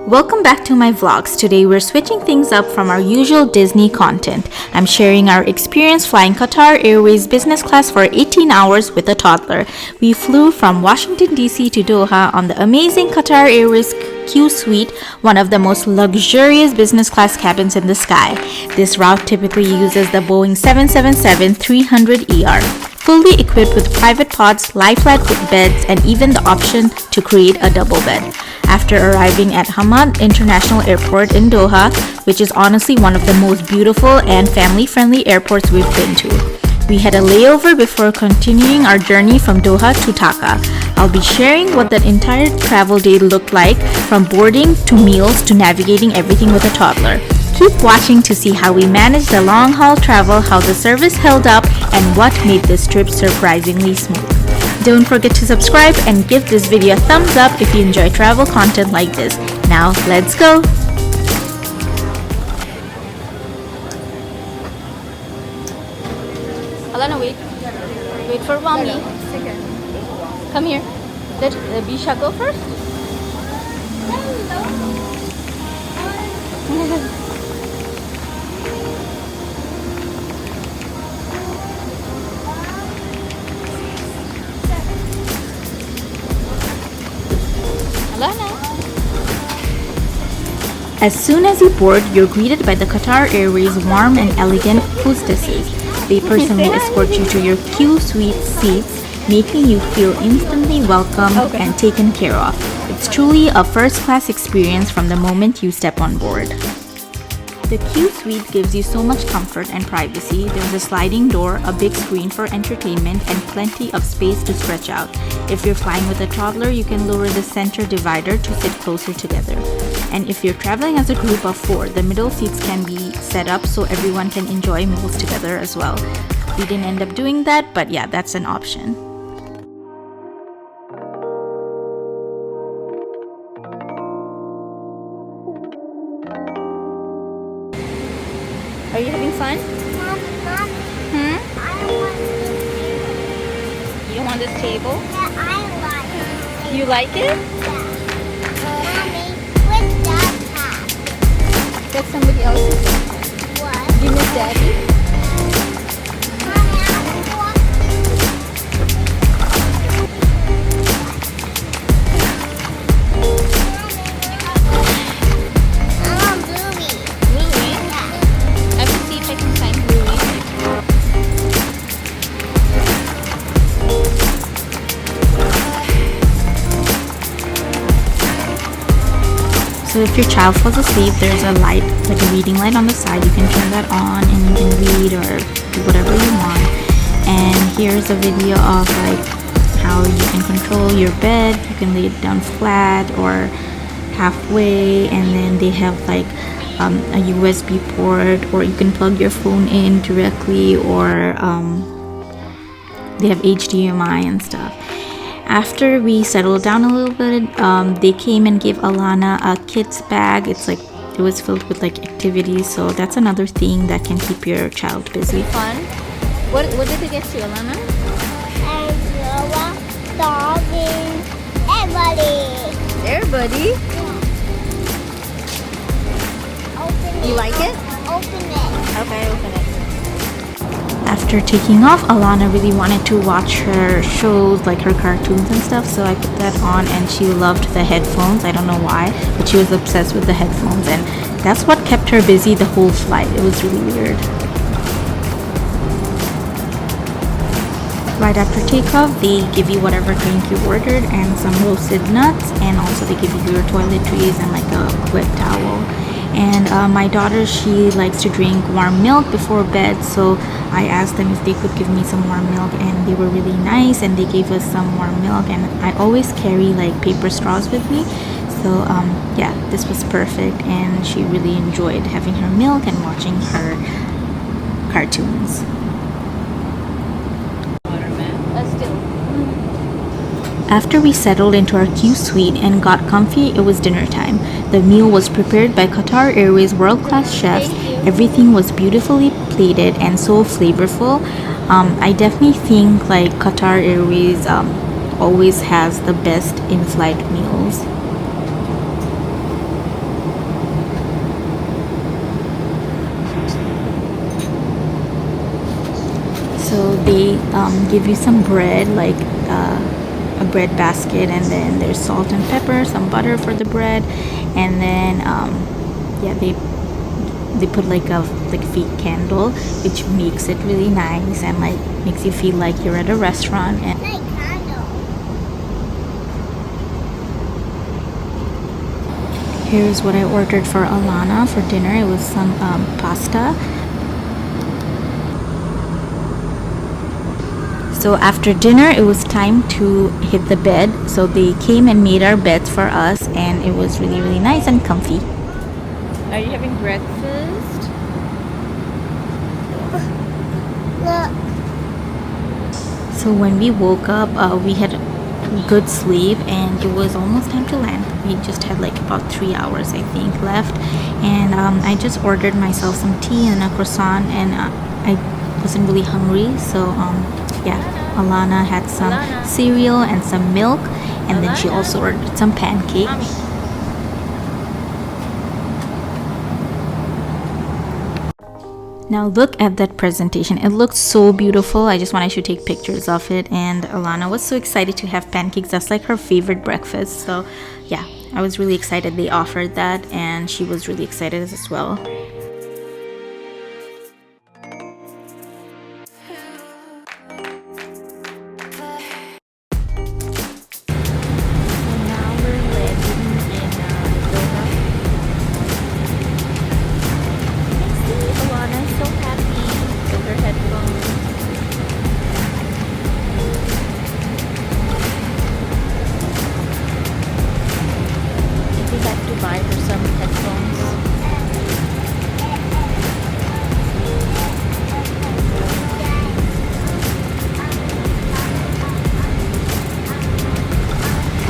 Welcome back to my vlogs. Today we're switching things up from our usual Disney content. I'm sharing our experience flying Qatar Airways Business Class for 18 hours with a toddler. We flew from Washington D.C. to Doha on the amazing Qatar Airways Qsuite, one of the most luxurious business class cabins in the sky. This route typically uses the Boeing 777-300ER. Fully equipped with private pods, lie-flat beds, and even the option to create a double bed. After arriving at Hamad International Airport in Doha, which is honestly one of the most beautiful and family-friendly airports we've been to, we had a layover before continuing our journey from Doha to Dhaka. I'll be sharing what that entire travel day looked like, from boarding to meals to navigating everything with a toddler. Keep watching to see how we managed the long-haul travel, how the service held up, and what made this trip surprisingly smooth. Don't forget to subscribe and give this video a thumbs up if you enjoy travel content like this. Now, let's go! Alana, wait. Wait for mommy. Come here. Let Bisha go first. As soon as you board, you're greeted by the Qatar Airways warm and elegant hostesses. They personally escort you to your Qsuite seats, making you feel instantly welcomed and taken care of. It's truly a first-class experience from the moment you step on board. The Qsuite gives you so much comfort and privacy. There's a sliding door, a big screen for entertainment, and plenty of space to stretch out. If you're flying with a toddler, you can lower the center divider to sit closer together. And if you're traveling as a group of 4, the middle seats can be set up so everyone can enjoy meals together as well. We didn't end up doing that, but yeah, that's an option. Are you having fun? You want this table? Yeah, I like it. You like it? Mommy, what's that hat? That's somebody else's. What? You miss Daddy? Mommy, I want Bluey. Bluey? I will see if I can find Bluey. So if your child falls asleep, there's a light, like a reading light on the side. You can turn that on and you can read or do whatever you want. And here's a video of like how you can control your bed. You can lay it down flat or halfway, and then they have like a USB port, or you can plug your phone in directly, or they have HDMI and stuff. After we settled down a little bit, they came and gave Alana a kid's bag. It's like, it was filled with like activities, so that's another thing that can keep your child busy. Fun. What did they get you, Alana? Doggy. Everybody. Everybody. Open it. You like it? Open it. Okay, open it. After taking off, Alana really wanted to watch her shows, like her cartoons and stuff, so I put that on, and she loved the headphones. I don't know why, but she was obsessed with the headphones, and that's what kept her busy the whole flight. It was really weird. Right after takeoff, they give you whatever drink you ordered and some roasted nuts, and also they give you your toiletries and like a wet towel. And my daughter, she likes to drink warm milk before bed, so I asked them if they could give me some warm milk, and they were really nice and they gave us some warm milk. And I always carry like paper straws with me, so yeah, this was perfect, and she really enjoyed having her milk and watching her cartoons. After we settled into our Qsuite and got comfy, it was dinner time. The meal was prepared by Qatar Airways world-class chefs. Everything was beautifully plated and so flavorful. I definitely think like Qatar Airways always has the best in-flight meals. give you some bread, like a bread basket, and then there's salt and pepper, some butter for the bread, and then yeah, they put like a fake candle, which makes it really nice and like makes you feel like you're at a restaurant. And Like candle. here's what I ordered for Alana for dinner. It was some pasta. So after dinner, it was time to hit the bed. So they came and made our beds for us, and it was really, really nice and comfy. Are you having breakfast? Look. So when we woke up, we had good sleep, and it was almost time to land. We just had like about 3 hours, I think, left. And I just ordered myself some tea and a croissant, and I wasn't really hungry. So yeah, Alana had some cereal and some milk, and then she also ordered some pancakes. Now look at that presentation. It looks so beautiful. I just wanted to take pictures of it, and Alana was so excited to have pancakes. That's like her favorite breakfast. So yeah, I was really excited they offered that, and she was really excited as well.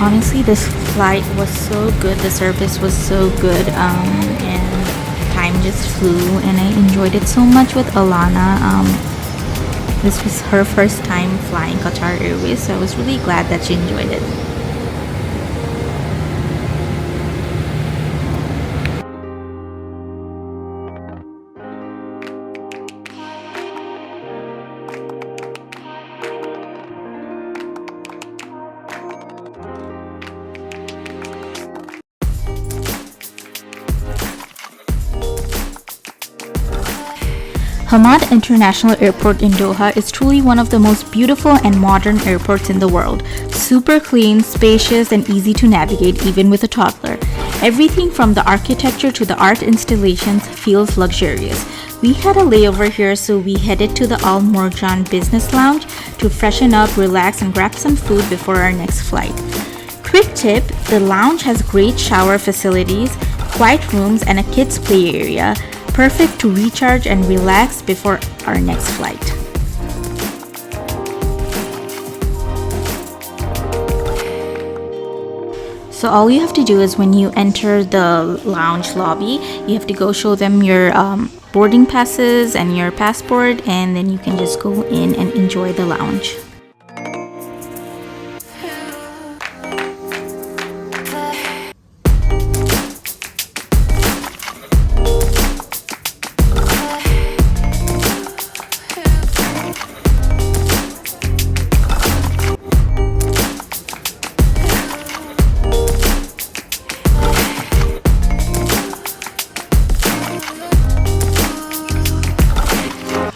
Honestly, this flight was so good, the service was so good, and time just flew, and I enjoyed it so much with Alana. This was her first time flying Qatar Airways, so I was really glad that she enjoyed it. Hamad International Airport in Doha is truly one of the most beautiful and modern airports in the world. Super clean, spacious, and easy to navigate even with a toddler. Everything from the architecture to the art installations feels luxurious. We had a layover here, so we headed to the Mourjan Business Lounge to freshen up, relax, and grab some food before our next flight. Quick tip, the lounge has great shower facilities, quiet rooms, and a kids play area. Perfect to recharge and relax before our next flight. So all you have to do is when you enter the lounge lobby, you have to go show them your boarding passes and your passport, and then you can just go in and enjoy the lounge.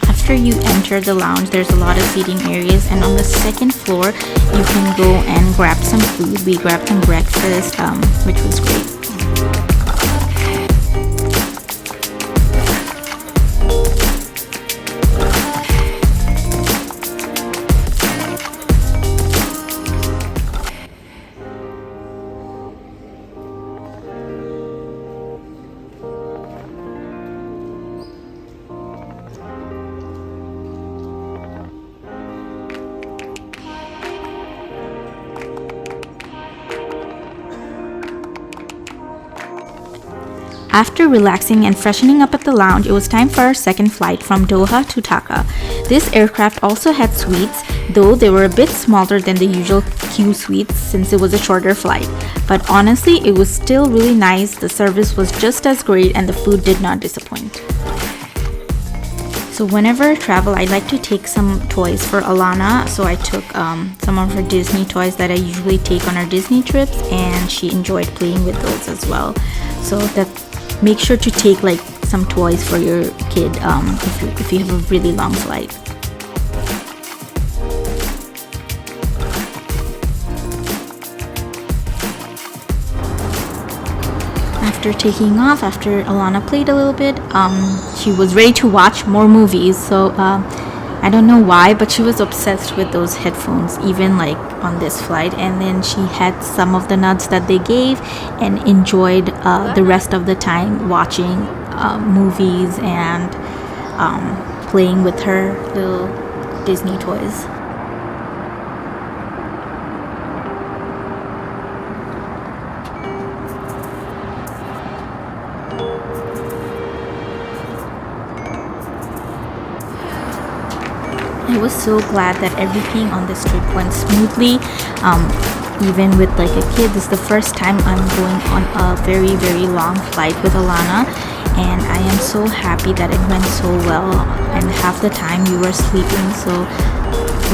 After you enter the lounge, there's a lot of seating areas, and on the second floor you can go and grab some food. We grabbed some breakfast, which was great. After relaxing and freshening up at the lounge, it was time for our second flight from Doha to Dhaka. This aircraft also had suites, though they were a bit smaller than the usual Qsuites since it was a shorter flight. But honestly, it was still really nice, the service was just as great, and the food did not disappoint. So whenever I travel, I like to take some toys for Alana. So I took some of her Disney toys that I usually take on our Disney trips, and she enjoyed playing with those as well. So that make sure to take like some toys for your kid if you have a really long flight. After taking off, after Alana played a little bit, she was ready to watch more movies. So I don't know why, but she was obsessed with those headphones, even like on this flight. And then she had some of the nuts that they gave and enjoyed the rest of the time watching movies and playing with her little Disney toys. I was so glad that everything on this trip went smoothly, even with like a kid. This is the first time I'm going on a very, very long flight with Alana, and I am so happy that it went so well, and half the time you were sleeping. So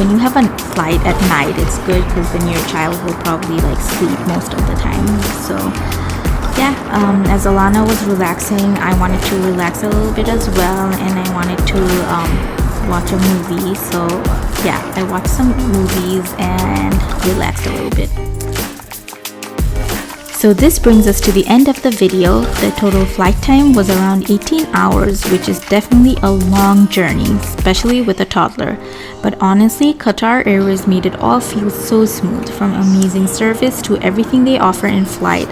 when you have a flight at night, it's good because then your child will probably like sleep most of the time. So yeah, as Alana was relaxing, I wanted to relax a little bit as well, and I wanted to watch a movie. So yeah, I watched some movies and relaxed a little bit. So this brings us to the end of the video. The total flight time was around 18 hours, which is definitely a long journey, especially with a toddler. But honestly, Qatar Airways made it all feel so smooth, from amazing service to everything they offer in flight.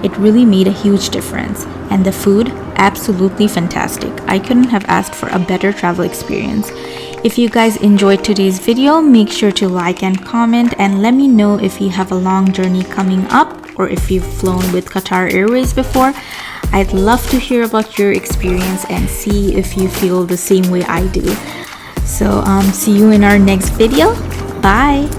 It really made a huge difference. And the food, absolutely fantastic. I couldn't have asked for a better travel experience. If you guys enjoyed today's video, make sure to like and comment, and let me know if you have a long journey coming up or if you've flown with Qatar Airways before. I'd love to hear about your experience and see if you feel the same way I do. So see you in our next video. Bye.